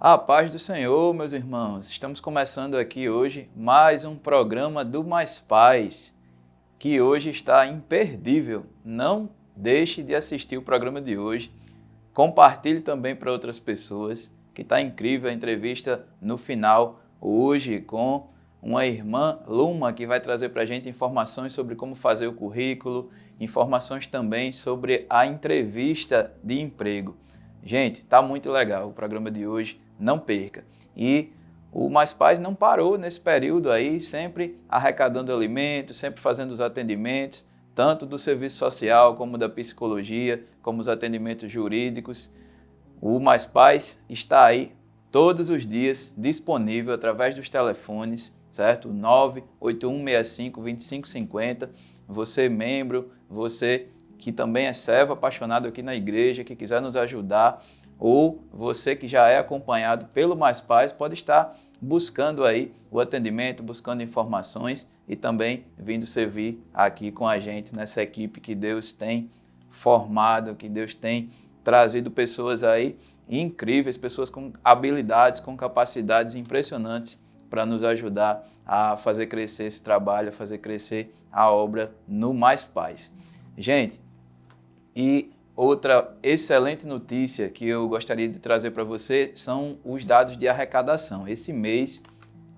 A paz do Senhor, meus irmãos. Estamos começando aqui hoje mais um programa do Mais Paz, que hoje está imperdível. Não deixe de assistir o programa de hoje. Compartilhe também para outras pessoas, que está incrível a entrevista no final, hoje, com uma irmã Luma, que vai trazer para a gente informações sobre como fazer o currículo, informações também sobre a entrevista de emprego. Gente, está muito legal o programa de hoje, não perca. E o Mais Paz não parou nesse período aí, sempre arrecadando alimentos, sempre fazendo os atendimentos, tanto do serviço social, como da psicologia, como os atendimentos jurídicos. O Mais Paz está aí todos os dias disponível através dos telefones, certo? 98165-2550. Você membro, você que também é servo apaixonado aqui na igreja, que quiser nos ajudar, ou você que já é acompanhado pelo Mais Paz, pode estar buscando aí o atendimento, buscando informações e também vindo servir aqui com a gente nessa equipe que Deus tem formado, que Deus tem trazido pessoas aí incríveis, pessoas com habilidades, com capacidades impressionantes para nos ajudar a fazer crescer esse trabalho, a fazer crescer a obra no Mais Paz. Gente, e outra excelente notícia que eu gostaria de trazer para você são os dados de arrecadação. Esse mês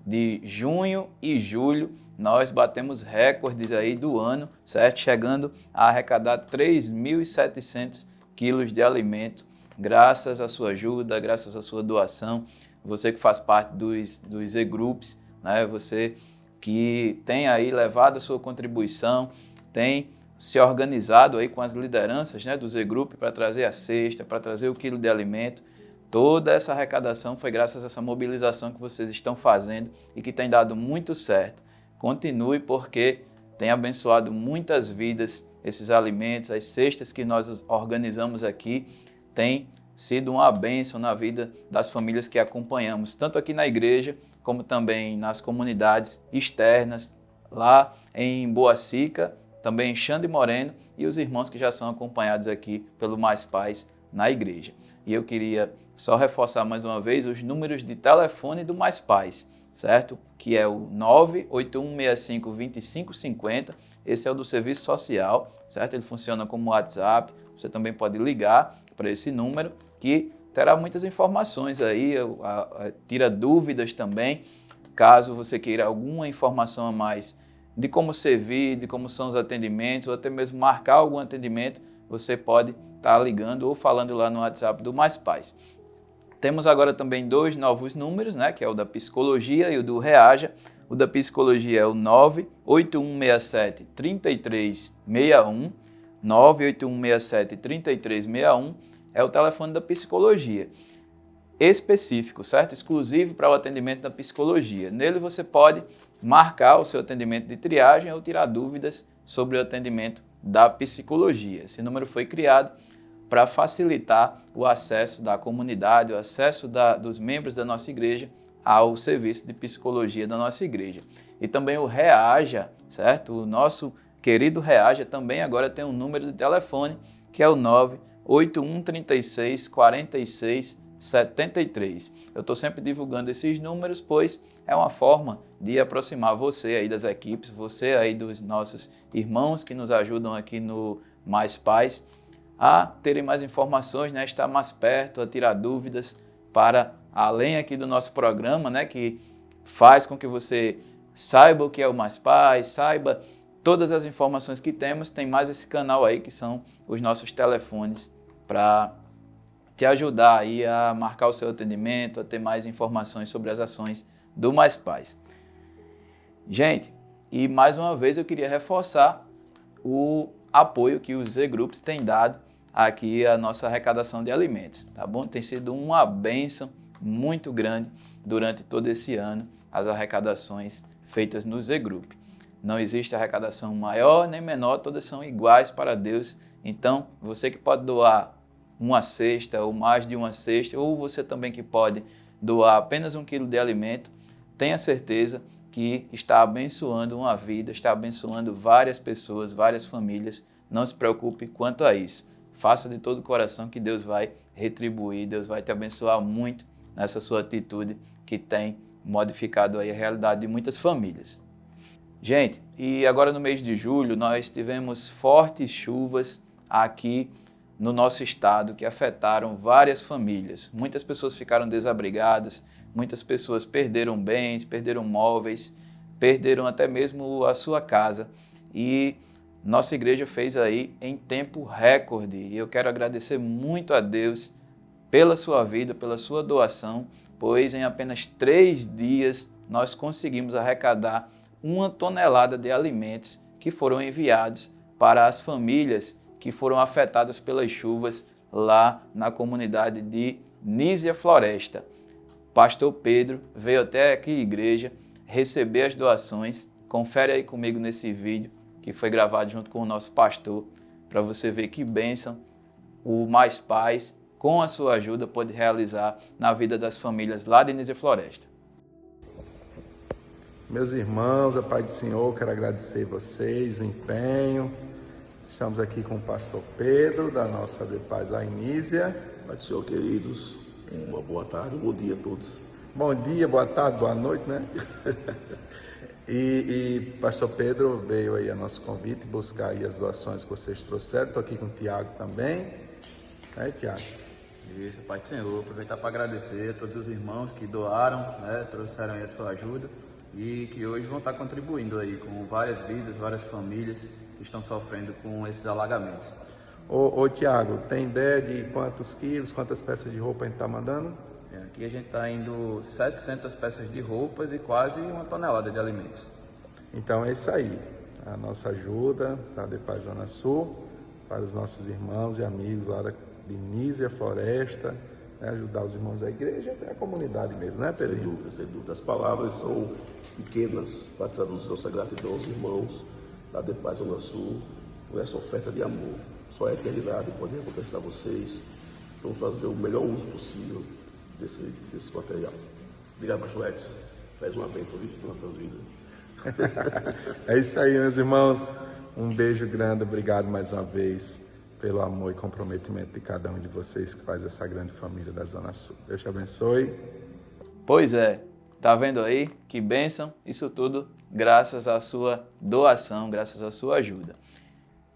de junho e julho, nós batemos recordes aí do ano, certo? Chegando a arrecadar 3.700 quilos de alimento, graças à sua ajuda, graças à sua doação. Você que faz parte dos e-groups, né? Você que tem aí levado a sua contribuição, tem se organizado aí com as lideranças, né, do Z-Group para trazer a cesta, para trazer o quilo de alimento. Toda essa arrecadação foi graças a essa mobilização que vocês estão fazendo e que tem dado muito certo. Continue, porque tem abençoado muitas vidas esses alimentos, as cestas que nós organizamos aqui, tem sido uma bênção na vida das famílias que acompanhamos, tanto aqui na igreja, como também nas comunidades externas, lá em Boacica, também em Xande Moreno, e os irmãos que já são acompanhados aqui pelo Mais Paz na igreja. E eu queria só reforçar mais uma vez os números de telefone do Mais Paz, certo? Que é o 98165-2550, esse é o do serviço social, certo? Ele funciona como WhatsApp, você também pode ligar para esse número, que terá muitas informações aí, tira dúvidas também, caso você queira alguma informação a mais de como servir, de como são os atendimentos, ou até mesmo marcar algum atendimento, você pode estar ligando ou falando lá no WhatsApp do Mais Paz. Temos agora também dois novos números, né, que é o da psicologia e o do Reaja. O da psicologia é o 98167-3361, 98167-3361 é o telefone da psicologia. Específico, certo? Exclusivo para o atendimento da psicologia. Nele você pode marcar o seu atendimento de triagem ou tirar dúvidas sobre o atendimento da psicologia. Esse número foi criado para facilitar o acesso da comunidade, o acesso dos membros da nossa igreja ao serviço de psicologia da nossa igreja. E também o Reaja, certo? O nosso querido Reaja também agora tem um número de telefone, que é o 98136-4673. Eu estou sempre divulgando esses números, pois é uma forma de aproximar você aí das equipes, você aí dos nossos irmãos que nos ajudam aqui no Mais Paz, a terem mais informações, né, estar mais perto, a tirar dúvidas, para além aqui do nosso programa, né, que faz com que você saiba o que é o Mais Paz, saiba todas as informações que temos, tem mais esse canal aí que são os nossos telefones para te ajudar aí a marcar o seu atendimento, a ter mais informações sobre as ações do Mais Paz. Gente, e mais uma vez eu queria reforçar o apoio que os Z-Groups têm dado aqui à nossa arrecadação de alimentos, tá bom? Tem sido uma bênção muito grande durante todo esse ano as arrecadações feitas no Z-Group. Não existe arrecadação maior nem menor, todas são iguais para Deus. Então, você que pode doar uma cesta ou mais de uma cesta, ou você também que pode doar apenas 1 quilo de alimento, tenha certeza que está abençoando uma vida, está abençoando várias pessoas, várias famílias. Não se preocupe quanto a isso. Faça de todo o coração que Deus vai retribuir, Deus vai te abençoar muito nessa sua atitude que tem modificado aí a realidade de muitas famílias. Gente, e agora no mês de julho nós tivemos fortes chuvas aqui no nosso estado que afetaram várias famílias. Muitas pessoas ficaram desabrigadas, muitas pessoas perderam bens, perderam móveis, perderam até mesmo a sua casa. E nossa igreja fez aí em tempo recorde. E eu quero agradecer muito a Deus pela sua vida, pela sua doação, pois em apenas 3 dias nós conseguimos arrecadar 1 tonelada de alimentos que foram enviados para as famílias que foram afetadas pelas chuvas lá na comunidade de Nísia Floresta. Pastor Pedro veio até aqui à igreja receber as doações. Confere aí comigo nesse vídeo que foi gravado junto com o nosso pastor, para você ver que bênção o Mais Paz, com a sua ajuda, pode realizar na vida das famílias lá de Nísia Floresta. Meus irmãos, a paz do Senhor, quero agradecer vocês, o empenho. Estamos aqui com o pastor Pedro, da nossa de Paz lá em Nísia. Paz do Senhor, queridos. Uma boa tarde, um bom dia a todos. Bom dia, boa tarde, boa noite, né? E pastor Pedro veio aí a nosso convite buscar aí as doações que vocês trouxeram. Estou aqui com o Tiago também. Aí, Tiago. Isso, Pai do Senhor. Aproveitar para agradecer a todos os irmãos que doaram, trouxeram aí a sua ajuda e que hoje vão estar contribuindo aí com várias vidas, várias famílias que estão sofrendo com esses alagamentos. Ô Tiago, tem ideia de quantos quilos, quantas peças de roupa a gente está mandando? Aqui a gente está indo 700 peças de roupas e quase 1 tonelada de alimentos. Então é isso aí, a nossa ajuda da De Paz Zona Sul, para os nossos irmãos e amigos lá de Nísia Floresta, né, ajudar os irmãos da igreja e até a comunidade mesmo, né, Pedro? Sem dúvida, sem dúvida. As palavras são pequenas para traduzir nossa gratidão aos irmãos da De Paz Zona Sul por essa oferta de amor. Só a eternidade pode recompensar vocês. Vamos fazer o melhor uso possível desse material. Obrigado, pastor Edson. Faz uma bênção em nossas vidas. É isso aí, meus irmãos. Um beijo grande, obrigado mais uma vez pelo amor e comprometimento de cada um de vocês que faz essa grande família da Zona Sul. Deus te abençoe. Pois é, tá vendo aí? Que bênção, isso tudo graças à sua doação, graças à sua ajuda.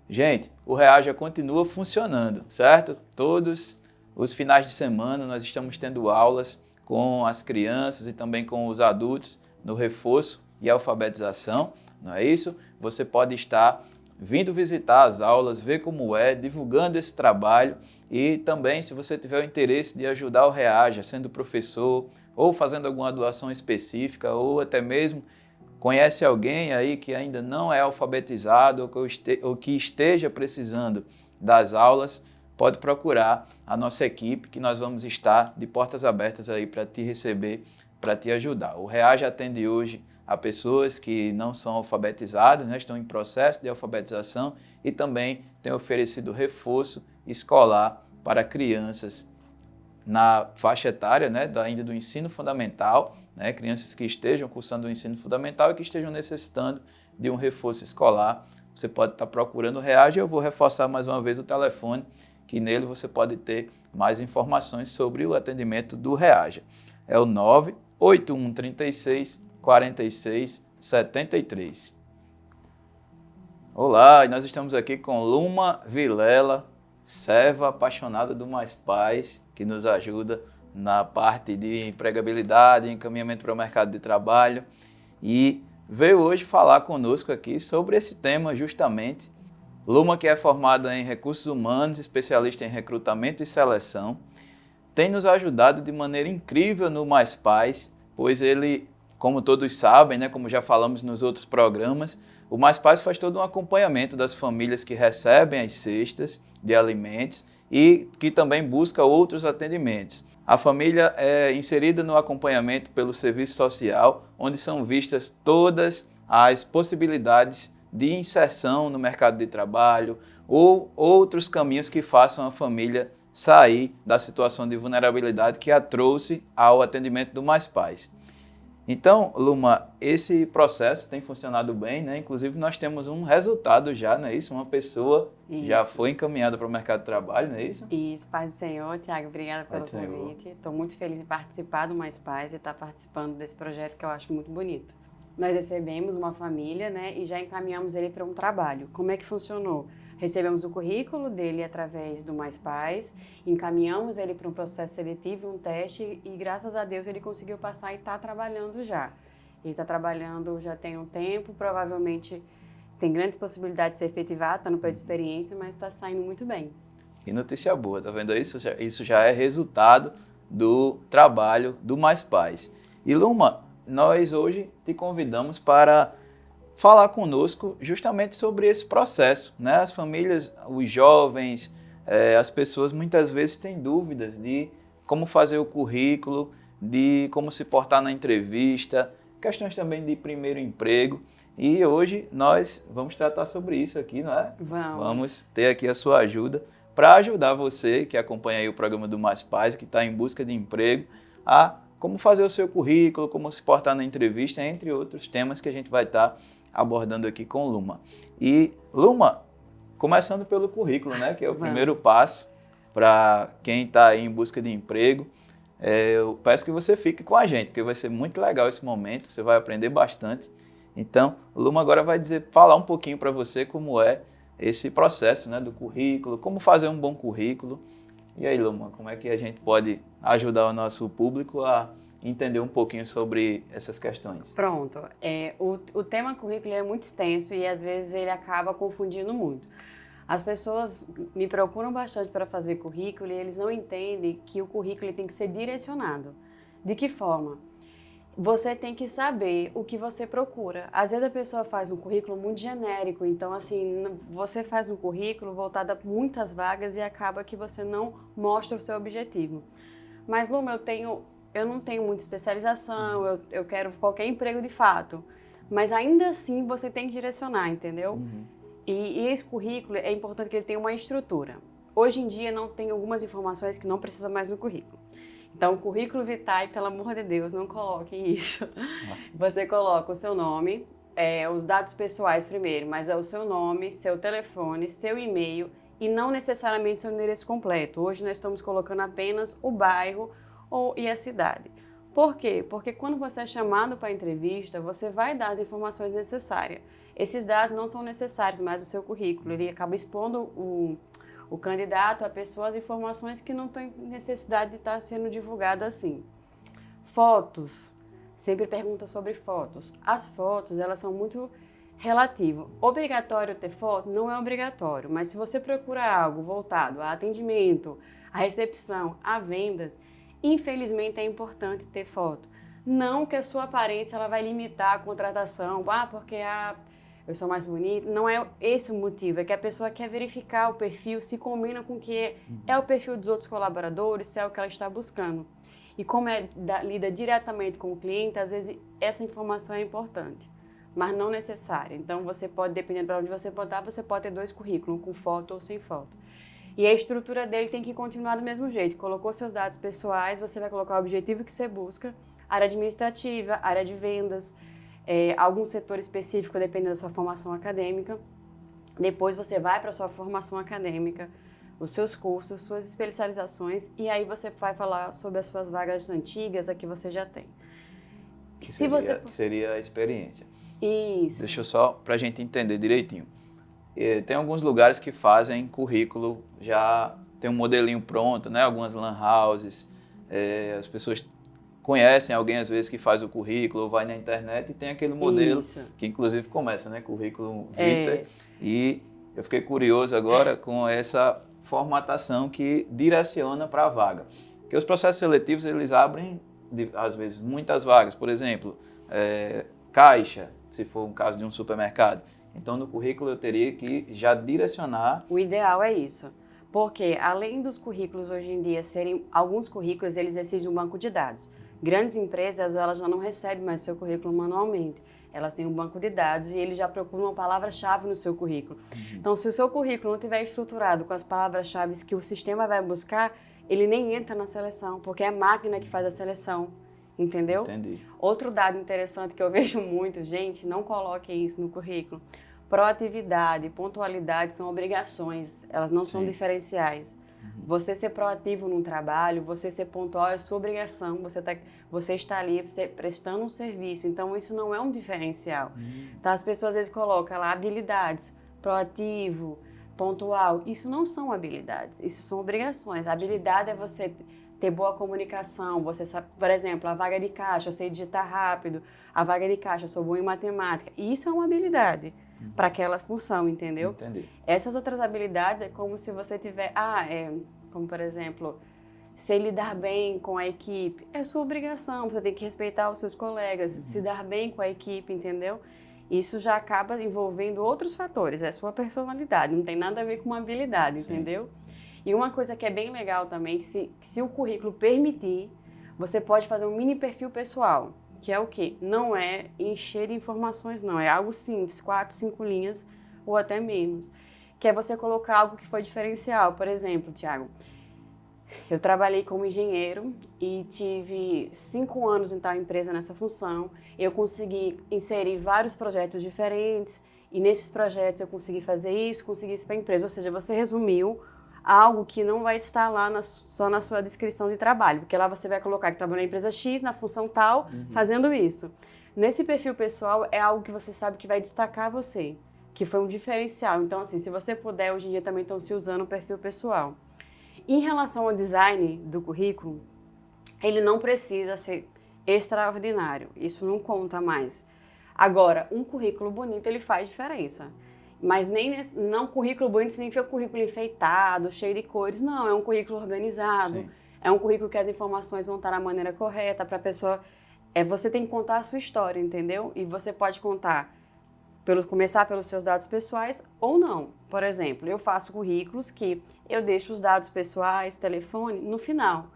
Gente, o Reaja continua funcionando, certo? Todos os finais de semana nós estamos tendo aulas com as crianças e também com os adultos no reforço e alfabetização, não é isso? Você pode estar vindo visitar as aulas, ver como é, divulgando esse trabalho e também, se você tiver o interesse de ajudar o Reaja, sendo professor ou fazendo alguma doação específica ou até mesmo conhece alguém aí que ainda não é alfabetizado ou que esteja precisando das aulas, pode procurar a nossa equipe que nós vamos estar de portas abertas aí para te receber, para te ajudar. O Reaja atende hoje a pessoas que não são alfabetizadas, né, estão em processo de alfabetização e também tem oferecido reforço escolar para crianças na faixa etária, né, ainda do ensino fundamental, né, crianças que estejam cursando o ensino fundamental e que estejam necessitando de um reforço escolar. Você pode estar procurando o Reaja. Eu vou reforçar mais uma vez o telefone, que nele você pode ter mais informações sobre o atendimento do Reaja. É o 98136 4673. Olá, e nós estamos aqui com Luma Vilela, serva apaixonada do Mais Paz, que nos ajuda na parte de empregabilidade, encaminhamento para o mercado de trabalho, e veio hoje falar conosco aqui sobre esse tema justamente. Luma, que é formada em recursos humanos, especialista em recrutamento e seleção, tem nos ajudado de maneira incrível no Mais Paz, pois ele, como todos sabem, né, como já falamos nos outros programas, o Mais Paz faz todo um acompanhamento das famílias que recebem as cestas de alimentos e que também busca outros atendimentos. A família é inserida no acompanhamento pelo serviço social, onde são vistas todas as possibilidades de inserção no mercado de trabalho ou outros caminhos que façam a família sair da situação de vulnerabilidade que a trouxe ao atendimento do Mais Paz. Então, Luma, esse processo tem funcionado bem, né? Inclusive, nós temos um resultado já, não é isso? Uma pessoa já foi encaminhada para o mercado de trabalho, não é isso? Isso, paz do Senhor. Tiago, obrigada pelo convite. Estou muito feliz em participar do Mais Paz e estar participando desse projeto que eu acho muito bonito. Nós recebemos uma família, né, e já encaminhamos ele para um trabalho. Como é que funcionou? Recebemos o currículo dele através do Mais Paz, encaminhamos ele para um processo seletivo, um teste, e graças a Deus ele conseguiu passar e está trabalhando já. Ele está trabalhando já tem um tempo, provavelmente tem grandes possibilidades de ser efetivado, está no período de experiência, mas está saindo muito bem. Que notícia boa, tá vendo isso? Isso já é resultado do trabalho do Mais Paz. E Luma, nós hoje te convidamos para falar conosco justamente sobre esse processo, né? As famílias, os jovens, as pessoas muitas vezes têm dúvidas de como fazer o currículo, de como se portar na entrevista, questões também de primeiro emprego. E hoje nós vamos tratar sobre isso aqui, não é? Vamos ter aqui a sua ajuda para ajudar você que acompanha aí o programa do Mais Paz, que está em busca de emprego, a como fazer o seu currículo, como se portar na entrevista, entre outros temas que a gente vai estar abordando aqui com Luma. E Luma, começando pelo currículo, né, que é o primeiro passo para quem está aí em busca de emprego. Eu peço que você fique com a gente, porque vai ser muito legal esse momento, você vai aprender bastante. Então, Luma agora vai falar um pouquinho para você como é esse processo, né, do currículo, como fazer um bom currículo. E aí, Luma, como é que a gente pode ajudar o nosso público a entender um pouquinho sobre essas questões? Pronto. O tema currículo é muito extenso e às vezes ele acaba confundindo muito. As pessoas me procuram bastante para fazer currículo e eles não entendem que o currículo tem que ser direcionado. De que forma? Você tem que saber o que você procura. Às vezes a pessoa faz um currículo muito genérico, então assim, você faz um currículo voltado a muitas vagas e acaba que você não mostra o seu objetivo. Mas, Luma, eu não tenho muita especialização, eu quero qualquer emprego de fato. Mas ainda assim você tem que direcionar, entendeu? E esse currículo é importante que ele tenha uma estrutura. Hoje em dia não tem algumas informações que não precisa mais no currículo. Então, currículo vitae, pelo amor de Deus, não coloquem isso. Você coloca o seu nome, os dados pessoais primeiro, mas é o seu nome, seu telefone, seu e-mail e não necessariamente seu endereço completo. Hoje nós estamos colocando apenas o bairro e a cidade. Por quê? Porque quando você é chamado para a entrevista, você vai dar as informações necessárias. Esses dados não são necessários mais no seu currículo, ele acaba expondo o candidato, a pessoa, as informações que não têm necessidade de estar sendo divulgadas assim. Fotos, sempre pergunta sobre fotos. As fotos, elas são muito relativas. Obrigatório ter foto? Não é obrigatório, mas se você procura algo voltado a atendimento, a recepção, a vendas, infelizmente é importante ter foto. Não que a sua aparência ela vai limitar a contratação, porque eu sou mais bonita. Não é esse o motivo, é que a pessoa quer verificar o perfil, se combina com o que é o perfil dos outros colaboradores, se é o que ela está buscando. E como lida diretamente com o cliente, às vezes essa informação é importante, mas não necessária. Então você pode, dependendo para onde você botar, você pode ter 2 currículos, com foto ou sem foto. E a estrutura dele tem que continuar do mesmo jeito. Colocou seus dados pessoais, você vai colocar o objetivo que você busca, área administrativa, área de vendas, algum setor específico, dependendo da sua formação acadêmica. Depois você vai para a sua formação acadêmica, os seus cursos, suas especializações, e aí você vai falar sobre as suas vagas antigas, a que você já tem. Que seria a experiência. Isso. Deixa eu só, para a gente entender direitinho. Tem alguns lugares que fazem currículo, já tem um modelinho pronto, né? Algumas lan houses, as pessoas conhecem alguém às vezes que faz o currículo ou vai na internet e tem aquele modelo que inclusive começa, né? Currículo vitae. E eu fiquei curioso agora com essa formatação que direciona para a vaga. Porque os processos seletivos eles abrem, às vezes, muitas vagas. Por exemplo, caixa, se for um caso de um supermercado. Então, no currículo eu teria que já direcionar. O ideal é isso. Porque, além dos currículos hoje em dia serem, alguns currículos, eles exigem um banco de dados. Grandes empresas, elas já não recebem mais seu currículo manualmente. Elas têm um banco de dados e eles já procuram uma palavra-chave no seu currículo. Então, se o seu currículo não estiver estruturado com as palavras-chave que o sistema vai buscar, ele nem entra na seleção, porque é a máquina que faz a seleção. entendeu? Entendi. Outro dado interessante que eu vejo muito, gente, não coloquem isso no currículo. Proatividade, pontualidade são obrigações, elas não são diferenciais. Você ser proativo num trabalho, você ser pontual é sua obrigação, você está ali prestando um serviço, então isso não é um diferencial. Então as pessoas às vezes colocam lá habilidades, proativo, pontual, isso não são habilidades, isso são obrigações. A habilidade é você ter boa comunicação, você sabe, por exemplo, a vaga de caixa, eu sei digitar rápido, a vaga de caixa, eu sou boa em matemática, isso é uma habilidade para aquela função, entendeu? Entendi. Essas outras habilidades é como se você tiver, como por exemplo, se lidar bem com a equipe, é sua obrigação, você tem que respeitar os seus colegas, se dar bem com a equipe, entendeu? Isso já acaba envolvendo outros fatores, é sua personalidade, não tem nada a ver com uma habilidade, entendeu? E uma coisa que é bem legal também, que se o currículo permitir, você pode fazer um mini perfil pessoal, que é o quê? Não é encher de informações, não. É algo simples, 4, 5 linhas ou até menos. Que é você colocar algo que foi diferencial. Por exemplo, Thiago, eu trabalhei como engenheiro e tive 5 anos em tal empresa nessa função. Eu consegui inserir vários projetos diferentes e nesses projetos eu consegui fazer isso para a empresa. Ou seja, você resumiu algo que não vai estar lá só na sua descrição de trabalho, porque lá você vai colocar que trabalhou na empresa X, na função tal, fazendo isso. Nesse perfil pessoal é algo que você sabe que vai destacar você, que foi um diferencial. Então, assim, se você puder, hoje em dia também estão se usando o perfil pessoal. Em relação ao design do currículo, ele não precisa ser extraordinário, isso não conta mais. Agora, um currículo bonito, ele faz diferença. Mas não currículo bonito significa currículo enfeitado, cheio de cores. Não, é um currículo organizado. Sim. É um currículo que as informações vão estar da maneira correta para a pessoa. Você tem que contar a sua história, entendeu? E você pode contar, começar pelos seus dados pessoais ou não. Por exemplo, eu faço currículos que eu deixo os dados pessoais, telefone, no final.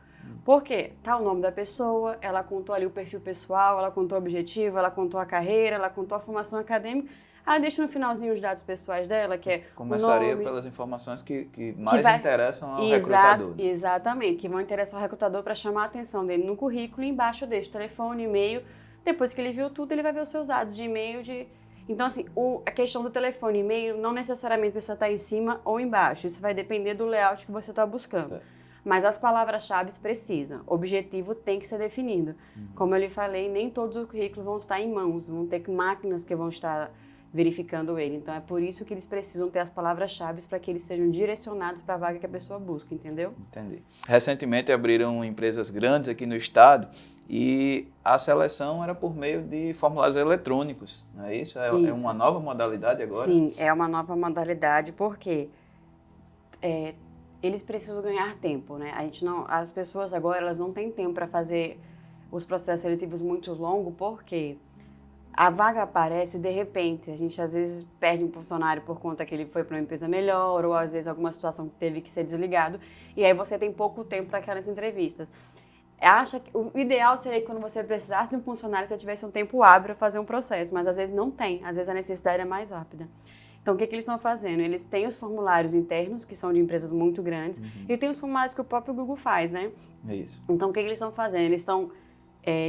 Por quê? Tá o nome da pessoa, ela contou ali o perfil pessoal, ela contou o objetivo, ela contou a carreira, ela contou a formação acadêmica. Deixa no finalzinho os dados pessoais dela, que é começaria o nome, pelas informações que mais interessam ao recrutador. Exatamente, que vão interessar ao recrutador para chamar a atenção dele no currículo e embaixo deixa o telefone, e-mail. Depois que ele viu tudo, ele vai ver os seus dados de e-mail. Então, assim, a questão do telefone e e-mail não necessariamente precisa estar em cima ou embaixo. Isso vai depender do layout que você está buscando. Certo. Mas as palavras-chave precisam. O objetivo tem que ser definido. Como eu lhe falei, nem todos os currículos vão estar em mãos. Vão ter máquinas que vão estar verificando ele. Então, é por isso que eles precisam ter as palavras-chave para que eles sejam direcionados para a vaga que a pessoa busca, entendeu? Entendi. Recentemente abriram empresas grandes aqui no estado e a seleção era por meio de formulários eletrônicos, não é isso? É uma nova modalidade agora? Sim, é uma nova modalidade porque eles precisam ganhar tempo, né? As pessoas agora elas não têm tempo para fazer os processos seletivos muito longos, porque a vaga aparece de repente, a gente às vezes perde um funcionário por conta que ele foi para uma empresa melhor, ou às vezes alguma situação que teve que ser desligado, e aí você tem pouco tempo para aquelas entrevistas. O ideal seria que quando você precisasse de um funcionário, você tivesse um tempo hábil para fazer um processo, mas às vezes não tem, às vezes a necessidade é mais rápida. Então, o que eles estão fazendo? Eles têm os formulários internos, que são de empresas muito grandes, e tem os formulários que o próprio Google faz, né? É isso. Então, o que eles estão fazendo? Eles estão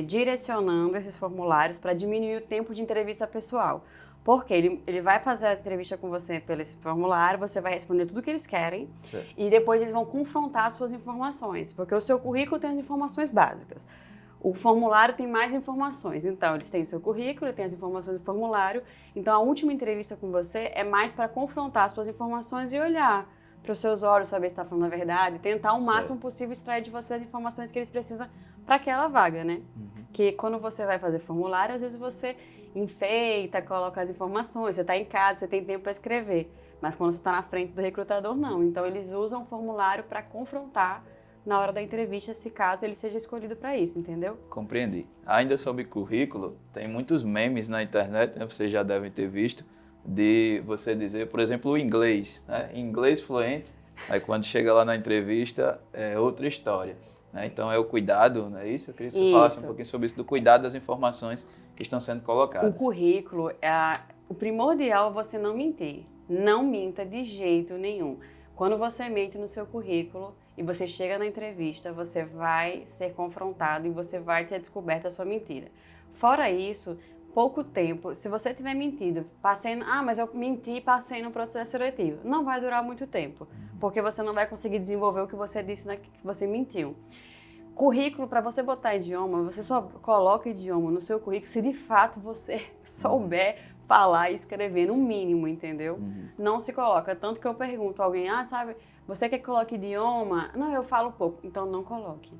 direcionando esses formulários para diminuir o tempo de entrevista pessoal. Porque ele vai fazer a entrevista com você pelo esse formulário, você vai responder tudo o que eles querem, certo. E depois eles vão confrontar as suas informações, porque o seu currículo tem as informações básicas. O formulário tem mais informações, então eles têm o seu currículo, tem as informações do formulário, então a última entrevista com você é mais para confrontar as suas informações e olhar para os seus olhos, saber se está falando a verdade, tentar o máximo possível extrair de você as informações que eles precisam para aquela vaga, né? Que quando você vai fazer formulário, às vezes você enfeita, coloca as informações, você está em casa, você tem tempo para escrever, mas quando você está na frente do recrutador, não. Então eles usam o formulário para confrontar na hora da entrevista, se caso ele seja escolhido para isso, entendeu? Compreendi. Ainda sobre currículo, tem muitos memes na internet, né? Vocês já devem ter visto, de você dizer, por exemplo, o inglês, né? Inglês fluente, aí quando chega lá na entrevista é outra história, né? Então é o cuidado, não é isso? Eu queria que você falasse um pouquinho sobre isso, do cuidado das informações que estão sendo colocadas. O currículo, o primordial é você não mentir. Não minta de jeito nenhum. Quando você mente no seu currículo, e você chega na entrevista, você vai ser confrontado e você vai ter descoberto a sua mentira. Fora isso, pouco tempo, se você tiver mentido, mas eu menti e passei no processo seletivo, não vai durar muito tempo, porque você não vai conseguir desenvolver o que você disse que você mentiu. Currículo, para você botar idioma, você só coloca idioma no seu currículo se de fato você souber falar e escrever no mínimo, entendeu? Não se coloca. Tanto que eu pergunto a alguém, você quer que coloque idioma? Não, eu falo pouco. Então não coloque.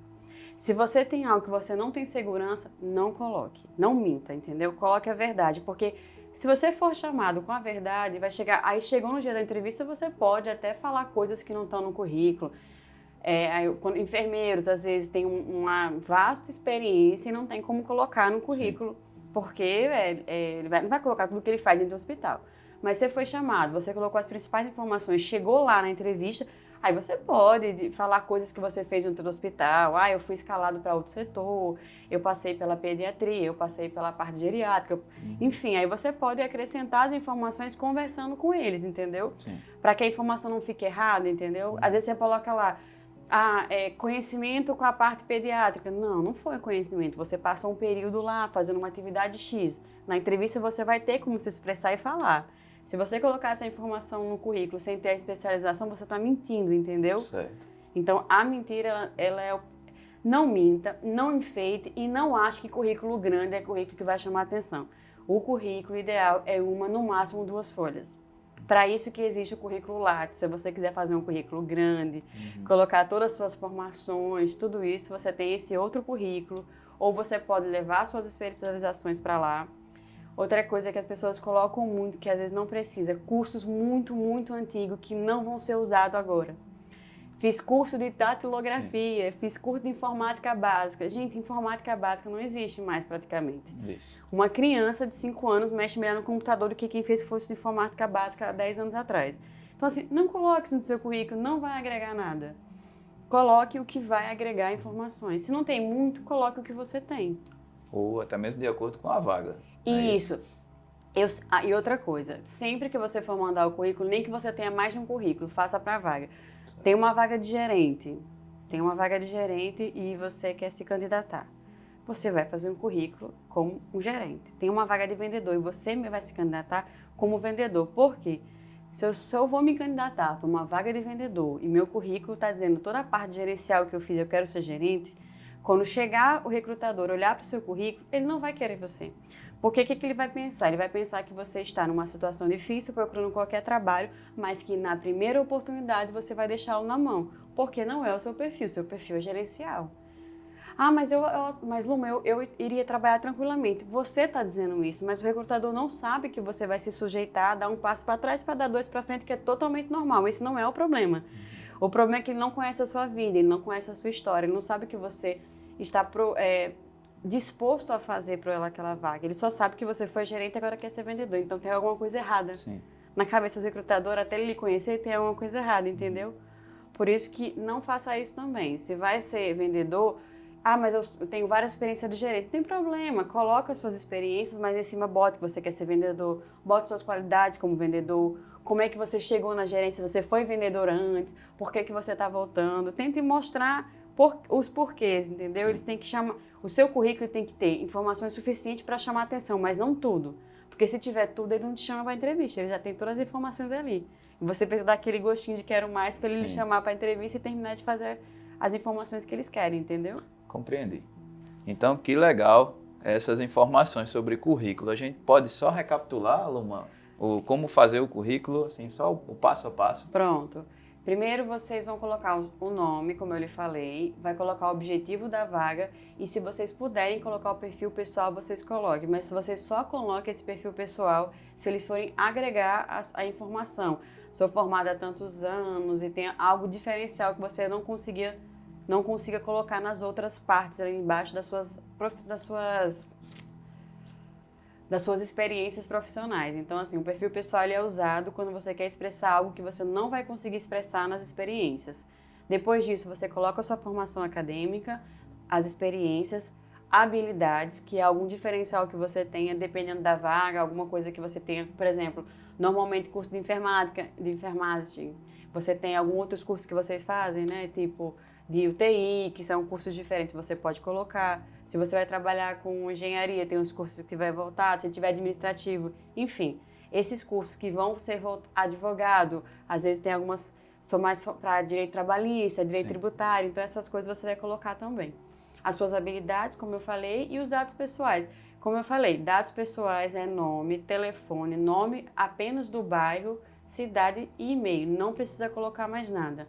Se você tem algo que você não tem segurança, não coloque. Não minta, entendeu? Coloque a verdade, porque se você for chamado com a verdade, chegou no dia da entrevista, você pode até falar coisas que não estão no currículo. Enfermeiros, às vezes, têm uma vasta experiência e não tem como colocar no currículo, porque ele não vai colocar tudo que ele faz dentro do hospital. Mas você foi chamado, você colocou as principais informações, chegou lá na entrevista, aí você pode falar coisas que você fez dentro do hospital. Eu fui escalado para outro setor, eu passei pela pediatria, eu passei pela parte geriátrica. Enfim, aí você pode acrescentar as informações conversando com eles, entendeu? Para que a informação não fique errada, entendeu? Às vezes você coloca lá, conhecimento com a parte pediátrica. Não foi conhecimento. Você passou um período lá fazendo uma atividade X. Na entrevista você vai ter como se expressar e falar. Se você colocar essa informação no currículo sem ter a especialização, você está mentindo, entendeu? Certo. Então, a mentira, não minta, não enfeite e não ache que currículo grande é currículo que vai chamar atenção. O currículo ideal é no máximo 2 folhas. Para isso que existe o currículo Lattes. Se você quiser fazer um currículo grande, colocar todas as suas formações, tudo isso, você tem esse outro currículo, ou você pode levar suas especializações para lá. Outra coisa que as pessoas colocam muito, que às vezes não precisa, cursos muito, muito antigos que não vão ser usados agora. Fiz curso de datilografia, fiz curso de informática básica. Gente, informática básica não existe mais praticamente. Isso. Uma criança de 5 anos mexe melhor no computador do que quem fez curso de informática básica há 10 anos atrás. Então, assim, não coloque isso no seu currículo, não vai agregar nada. Coloque o que vai agregar informações. Se não tem muito, coloque o que você tem. Ou até mesmo de acordo com a vaga. Isso. E outra coisa, sempre que você for mandar o currículo, nem que você tenha mais de um currículo, faça para a vaga. Tem uma vaga de gerente. E você quer se candidatar. Você vai fazer um currículo como um gerente. Tem uma vaga de vendedor e você vai se candidatar como vendedor. Por quê? Se eu vou me candidatar para uma vaga de vendedor e meu currículo está dizendo toda a parte gerencial que eu fiz, eu quero ser gerente, quando chegar o recrutador olhar para o seu currículo, ele não vai querer você. Porque o que ele vai pensar? Ele vai pensar que você está numa situação difícil, procurando qualquer trabalho, mas que na primeira oportunidade você vai deixá-lo na mão, porque não é o seu perfil é gerencial. Mas Luma, eu iria trabalhar tranquilamente. Você está dizendo isso, mas o recrutador não sabe que você vai se sujeitar a dar um passo para trás para dar 2 para frente, que é totalmente normal. Esse não é o problema. O problema é que ele não conhece a sua vida, ele não conhece a sua história, ele não sabe que você está disposto a fazer para ela aquela vaga. Ele só sabe que você foi gerente e agora quer ser vendedor. Então tem alguma coisa errada. Sim. Na cabeça do recrutador, até ele lhe conhecer, tem alguma coisa errada, entendeu? Por isso que não faça isso também. Se vai ser vendedor, mas eu tenho várias experiências de gerente. Não tem problema, coloca as suas experiências, mas em cima bote que você quer ser vendedor, bote suas qualidades como vendedor, como é que você chegou na gerência, você foi vendedor antes, por que você está voltando. Tente mostrar os porquês, entendeu? Eles têm que chamar, o seu currículo tem que ter informações suficientes para chamar a atenção, mas não tudo. Porque se tiver tudo, ele não te chama para entrevista, ele já tem todas as informações ali. E você precisa dar aquele gostinho de quero mais para ele lhe chamar para entrevista e terminar de fazer as informações que eles querem, entendeu? Compreendi. Então, que legal essas informações sobre currículo. A gente pode só recapitular, Luma, como fazer o currículo, assim, só o passo a passo? Pronto. Primeiro, vocês vão colocar o nome, como eu lhe falei, vai colocar o objetivo da vaga e se vocês puderem colocar o perfil pessoal, vocês coloquem. Mas se vocês só coloquem esse perfil pessoal, se eles forem agregar a informação. Sou formada há tantos anos e tem algo diferencial que você não consiga colocar nas outras partes ali embaixo das suas experiências profissionais. Então, assim, o perfil pessoal ele é usado quando você quer expressar algo que você não vai conseguir expressar nas experiências. Depois disso, você coloca a sua formação acadêmica, as experiências, habilidades, que é algum diferencial que você tenha, dependendo da vaga, alguma coisa que você tenha, por exemplo, normalmente curso de enfermagem, você tem alguns outros cursos que vocês fazem, né, tipo de UTI, que são cursos diferentes, você pode colocar. Se você vai trabalhar com engenharia, tem uns cursos que vai voltar, se tiver administrativo, enfim. Esses cursos que vão ser advogado, às vezes tem algumas, são mais para direito trabalhista, direito tributário, então essas coisas você vai colocar também. As suas habilidades, como eu falei, e os dados pessoais. Como eu falei, dados pessoais é nome, telefone, nome apenas do bairro, cidade e e-mail, não precisa colocar mais nada.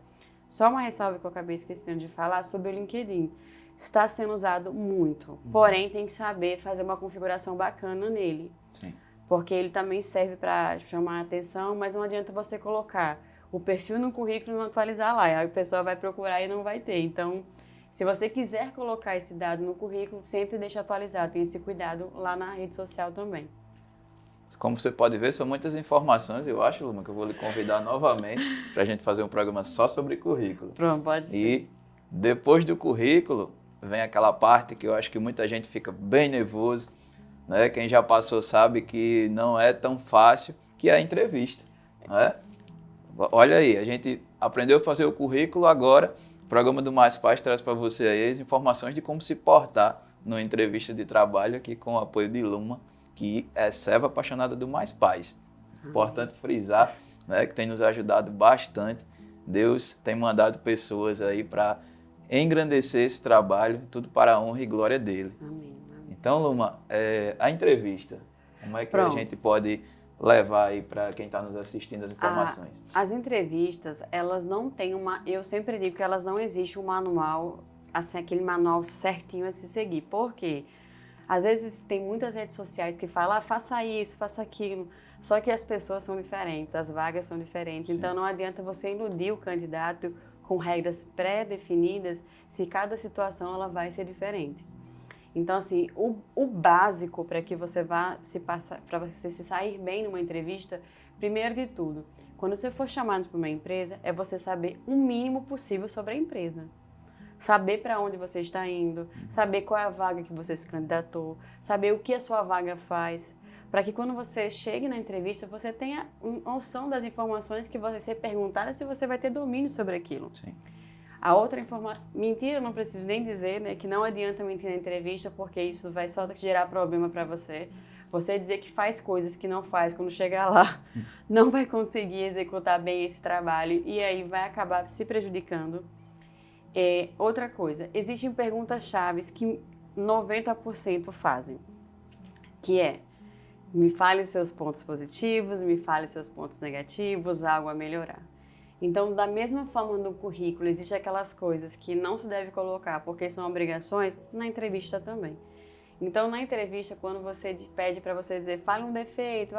Só uma ressalva que eu acabei esquecendo de falar sobre o LinkedIn. Está sendo usado muito, porém tem que saber fazer uma configuração bacana nele. Sim. Porque ele também serve para chamar a atenção, mas não adianta você colocar o perfil no currículo e não atualizar lá. Aí a pessoa vai procurar e não vai ter. Então, se você quiser colocar esse dado no currículo, sempre deixa atualizado. Tem esse cuidado lá na rede social também. Como você pode ver, são muitas informações. Eu acho, Luma, que eu vou lhe convidar novamente para a gente fazer um programa só sobre currículo. Pronto, pode ser. E depois do currículo, vem aquela parte que eu acho que muita gente fica bem nervoso, né? Quem já passou sabe que não é tão fácil, que é a entrevista, né? Olha aí, a gente aprendeu a fazer o currículo, agora o programa do Mais Paz traz para você aí as informações de como se portar numa entrevista de trabalho aqui com o apoio de Luma, que é serva apaixonada do Mais Paz. Importante frisar, né, que tem nos ajudado bastante. Deus tem mandado pessoas aí para engrandecer esse trabalho, tudo para a honra e glória dele. Amém. Então, Luma, a entrevista, como é que Pronto. a gente pode levar aí para quem está nos assistindo as informações? As entrevistas, elas não têm eu sempre digo que elas não existe um manual, assim, aquele manual certinho a se seguir. Por quê? Às vezes tem muitas redes sociais que falam, faça isso, faça aquilo, só que as pessoas são diferentes, as vagas são diferentes, Sim. Então não adianta você iludir o candidato com regras pré-definidas se cada situação ela vai ser diferente. Então, assim, o básico para que você para você se sair bem numa entrevista, primeiro de tudo, quando você for chamado para uma empresa, é você saber o mínimo possível sobre a empresa. Saber para onde você está indo, saber qual é a vaga que você se candidatou, saber o que a sua vaga faz, para que quando você chegue na entrevista, você tenha noção das informações que você ser perguntada, se você vai ter domínio sobre aquilo. Sim. A outra informação, mentira, eu não preciso nem dizer, né, que não adianta mentir na entrevista, porque isso vai só gerar problema para você. Você dizer que faz coisas que não faz, quando chegar lá, não vai conseguir executar bem esse trabalho e aí vai acabar se prejudicando. Outra coisa, existem perguntas-chave que 90% fazem, que é, me fale seus pontos positivos, me fale seus pontos negativos, algo a melhorar. Então, da mesma forma no currículo, existem aquelas coisas que não se deve colocar porque são obrigações, na entrevista também. Então, na entrevista, quando você pede para você dizer, fale um defeito,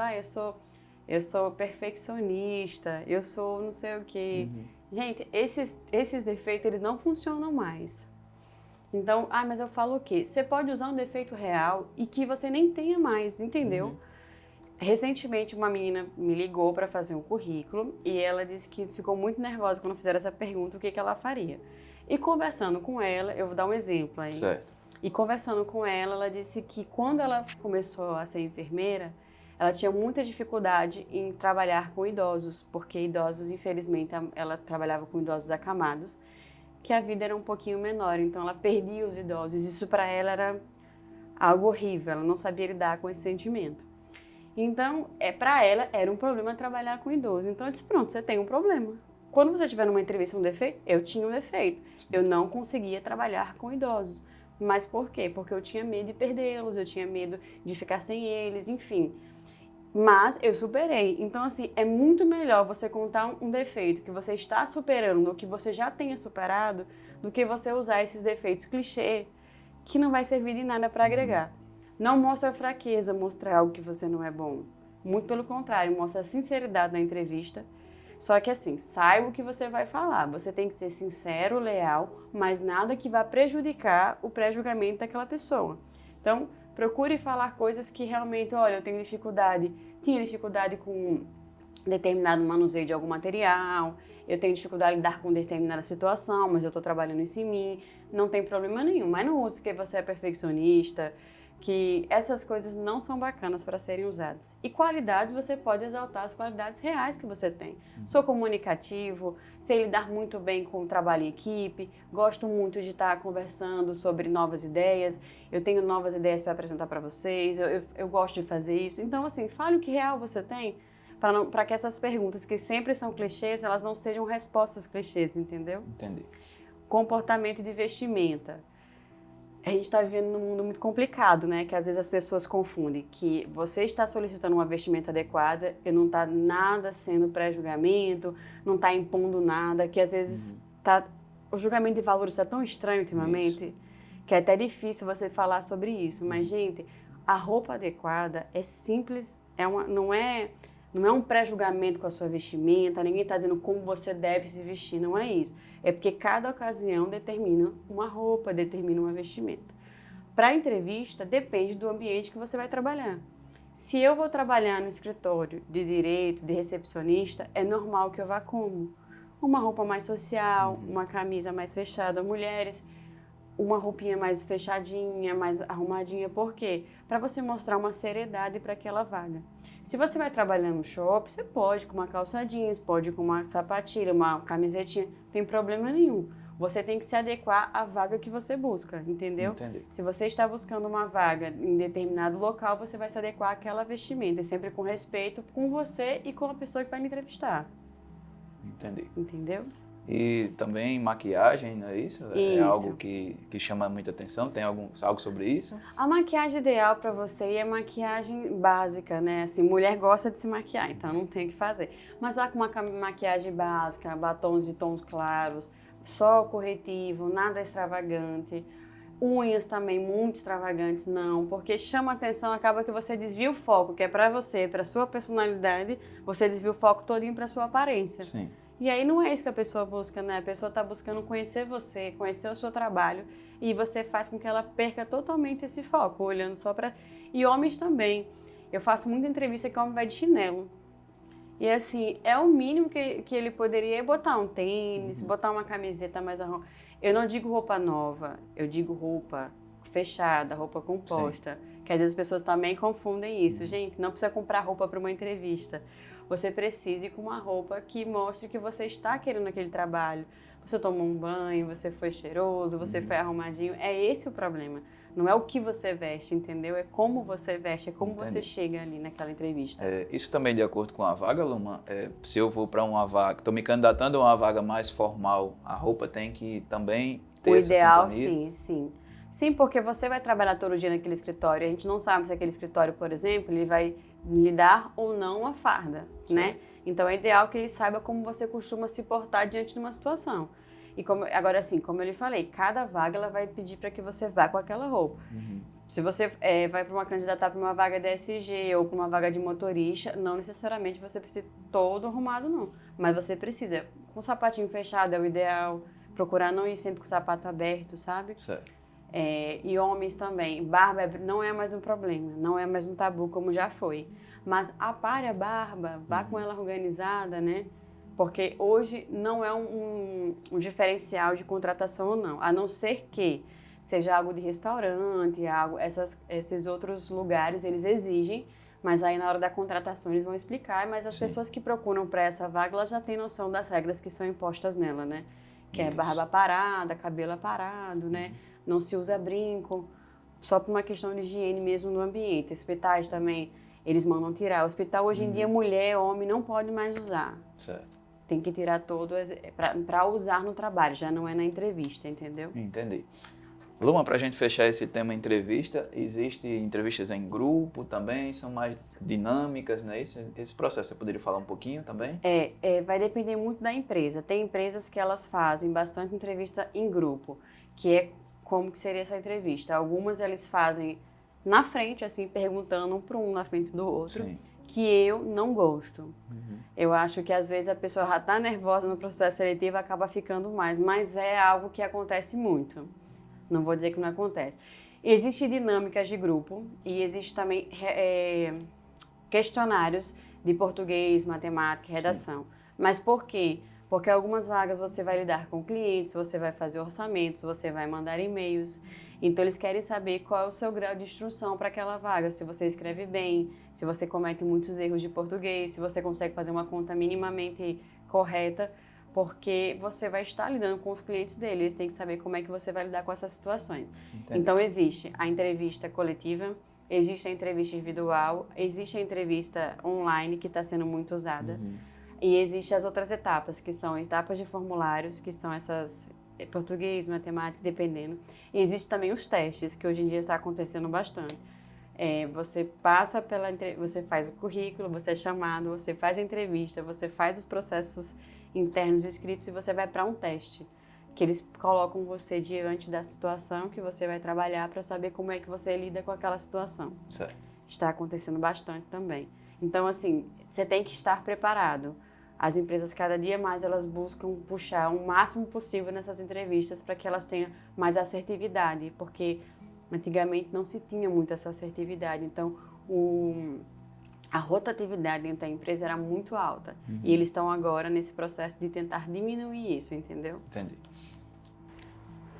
eu sou perfeccionista, eu sou não sei o quê. Gente, esses defeitos, eles não funcionam mais. Então, mas eu falo o quê? Você pode usar um defeito real e que você nem tenha mais, entendeu? Recentemente, uma menina me ligou para fazer um currículo e ela disse que ficou muito nervosa quando fizeram essa pergunta, o que ela faria. E conversando com ela, eu vou dar um exemplo aí. Certo. E conversando com ela, ela disse que quando ela começou a ser enfermeira, ela tinha muita dificuldade em trabalhar com idosos, porque idosos, infelizmente, ela trabalhava com idosos acamados, que a vida era um pouquinho menor, então ela perdia os idosos. Isso para ela era algo horrível, ela não sabia lidar com esse sentimento. Então, para ela, era um problema trabalhar com idoso. Então, eu disse, pronto, você tem um problema. Quando você tiver numa entrevista um defeito, eu tinha um defeito. Eu não conseguia trabalhar com idosos. Mas por quê? Porque eu tinha medo de perdê-los, eu tinha medo de ficar sem eles, enfim. Mas eu superei. Então, assim, é muito melhor você contar um defeito que você está superando, ou que você já tenha superado, do que você usar esses defeitos clichê, que não vai servir de nada para agregar. Não mostra fraqueza, mostra algo que você não é bom. Muito pelo contrário, mostra sinceridade na entrevista. Só que assim, saiba o que você vai falar. Você tem que ser sincero, leal, mas nada que vá prejudicar o pré-julgamento daquela pessoa. Então, procure falar coisas que realmente, olha, eu tenho tinha dificuldade com determinado manuseio de algum material, eu tenho dificuldade de lidar com determinada situação, mas eu estou trabalhando isso em mim, não tem problema nenhum. Mas não use que você é perfeccionista, que essas coisas não são bacanas para serem usadas. E qualidade, você pode exaltar as qualidades reais que você tem. Sou comunicativo, sei lidar muito bem com o trabalho em equipe, gosto muito de estar conversando sobre novas ideias, eu tenho novas ideias para apresentar para vocês, eu gosto de fazer isso. Então, assim, fale o que real você tem, para que essas perguntas, que sempre são clichês, elas não sejam respostas clichês, entendeu? Entendi. Comportamento de vestimenta. A gente está vivendo num mundo muito complicado, né? Que às vezes as pessoas confundem que você está solicitando uma vestimenta adequada e não está nada sendo pré-julgamento, não está impondo nada, que às vezes o julgamento de valores está tão estranho ultimamente que é até difícil você falar sobre isso. Mas, gente, a roupa adequada é simples, não é um pré-julgamento com a sua vestimenta, ninguém está dizendo como você deve se vestir, não é isso. É porque cada ocasião determina uma roupa, determina uma vestimenta. Para a entrevista, depende do ambiente que você vai trabalhar. Se eu vou trabalhar no escritório de direito, de recepcionista, é normal que eu vá como? Uma roupa mais social, uma camisa mais fechada. Mulheres, uma roupinha mais fechadinha, mais arrumadinha. Por quê? Para você mostrar uma seriedade para aquela vaga. Se você vai trabalhar no shopping, você pode com uma calça jeans, pode com uma sapatilha, uma camisetinha, não tem problema nenhum. Você tem que se adequar à vaga que você busca, entendeu? Entendi. Se você está buscando uma vaga em determinado local, você vai se adequar àquela vestimenta, sempre com respeito com você e com a pessoa que vai me entrevistar. Entendi. Entendeu? E também maquiagem, não é isso? É Isso. algo que chama muita atenção? Tem algo sobre isso? A maquiagem ideal para você é maquiagem básica, né? Assim, mulher gosta de se maquiar, então não tem o que fazer. Mas vá com uma maquiagem básica, batons de tons claros, só corretivo, nada extravagante. Unhas também muito extravagantes, não, porque chama atenção, acaba que você desvia o foco, que é para você, para sua personalidade, você desvia o foco todinho para sua aparência. Sim. E aí não é isso que a pessoa busca, né? A pessoa está buscando conhecer você, conhecer o seu trabalho, e você faz com que ela perca totalmente esse foco, olhando só para... E homens também. Eu faço muita entrevista que o homem vai de chinelo. E assim, é o mínimo que ele poderia botar um tênis, botar uma camiseta mais arrumada. Eu não digo roupa nova, eu digo roupa fechada, roupa composta. Sim. Que às vezes as pessoas também confundem isso. Gente, não precisa comprar roupa para uma entrevista. Você precisa ir com uma roupa que mostre que você está querendo aquele trabalho. Você tomou um banho, você foi cheiroso, você foi arrumadinho. É esse o problema. Não é o que você veste, entendeu? É como você veste, é como você chega ali naquela entrevista. Isso também de acordo com a vaga, Luma? Se eu vou para uma vaga, estou me candidatando a uma vaga mais formal, a roupa tem que também ter essa sintonia? Sim, sim. Sim, porque você vai trabalhar todo dia naquele escritório. A gente não sabe se aquele escritório, por exemplo, ele vai lhe dar ou não uma farda, né? Então é ideal que ele saiba como você costuma se portar diante de uma situação. E agora, assim, como eu lhe falei, cada vaga ela vai pedir para que você vá com aquela roupa. Se você vai para uma candidatar para uma vaga de SG ou para uma vaga de motorista, não necessariamente você precisa todo arrumado, não. Mas você precisa, com o sapatinho fechado é o ideal, procurar não ir sempre com o sapato aberto, sabe? Certo. E homens também, barba não é mais um problema, não é mais um tabu como já foi. Mas apare a barba, vá com ela organizada, né? Porque hoje não é um diferencial de contratação ou não, a não ser que seja algo de restaurante, esses outros lugares eles exigem, mas aí na hora da contratação eles vão explicar, mas as pessoas que procuram para essa vaga, elas já têm noção das regras que são impostas nela, né? Que é barba parada, cabelo aparado, né? Não se usa brinco, só por uma questão de higiene mesmo no ambiente. Hospitais também, eles mandam tirar. O hospital hoje em dia, mulher, homem, não pode mais usar. Certo. Tem que tirar todo para usar no trabalho, já não é na entrevista, entendeu? Entendi. Luma, para a gente fechar esse tema entrevista, existem entrevistas em grupo também, são mais dinâmicas, né? Esse processo, você poderia falar um pouquinho também? Vai depender muito da empresa. Tem empresas que elas fazem bastante entrevista em grupo, que é como que seria essa entrevista. Algumas eles fazem na frente, assim, perguntando um para um na frente do outro, Sim. Que eu não gosto. Eu acho que às vezes a pessoa já está nervosa no processo seletivo e acaba ficando mais, mas é algo que acontece muito. Não vou dizer que não acontece. Existem dinâmicas de grupo e existe também questionários de português, matemática e redação. Sim. Mas por quê? Porque algumas vagas você vai lidar com clientes, você vai fazer orçamentos, você vai mandar e-mails. Então, eles querem saber qual é o seu grau de instrução para aquela vaga, se você escreve bem, se você comete muitos erros de português, se você consegue fazer uma conta minimamente correta, porque você vai estar lidando com os clientes dele, eles têm que saber como é que você vai lidar com essas situações. Entendi. Então, existe a entrevista coletiva, existe a entrevista individual, existe a entrevista online, que está sendo muito usada, e existem as outras etapas, que são etapas de formulários, que são essas português, matemática, dependendo. E existe também os testes, que hoje em dia está acontecendo bastante. Você passa você faz o currículo, você é chamado, você faz a entrevista, você faz os processos internos escritos e você vai para um teste, que eles colocam você diante da situação que você vai trabalhar para saber como é que você lida com aquela situação. Certo. Está acontecendo bastante também. Então, assim, você tem que estar preparado. As empresas, cada dia mais, elas buscam puxar o máximo possível nessas entrevistas para que elas tenham mais assertividade, porque antigamente não se tinha muito essa assertividade. Então, a rotatividade dentro da empresa era muito alta. E eles estão agora nesse processo de tentar diminuir isso, entendeu? Entendi.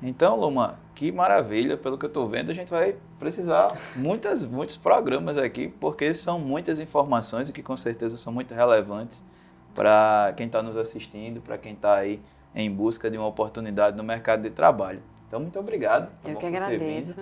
Então, Luma, que maravilha. Pelo que eu estou vendo, a gente vai precisar muitos programas aqui, porque são muitas informações e que com certeza são muito relevantes para quem está nos assistindo, para quem está aí em busca de uma oportunidade no mercado de trabalho. Então, muito obrigado. Eu que agradeço.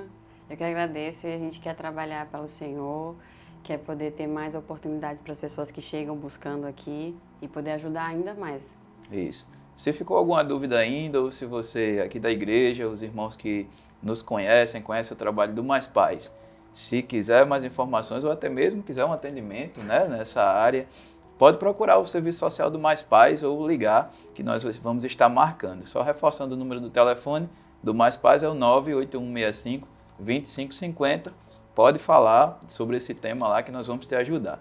Eu que agradeço, e a gente quer trabalhar pelo Senhor, quer poder ter mais oportunidades para as pessoas que chegam buscando aqui e poder ajudar ainda mais. Isso. Se ficou alguma dúvida ainda, ou se você aqui da igreja, os irmãos que nos conhecem o trabalho do Mais Paz, se quiser mais informações ou até mesmo quiser um atendimento, né, nessa área, pode procurar o serviço social do Mais Paz ou ligar, que nós vamos estar marcando. Só reforçando o número do telefone do Mais Paz, é o 98165-2550. Pode falar sobre esse tema lá que nós vamos te ajudar.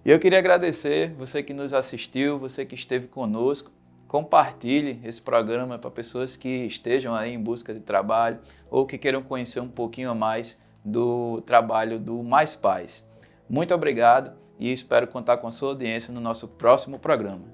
E eu queria agradecer você que nos assistiu, você que esteve conosco. Compartilhe esse programa para pessoas que estejam aí em busca de trabalho ou que queiram conhecer um pouquinho mais do trabalho do Mais Paz. Muito obrigado e espero contar com a sua audiência no nosso próximo programa.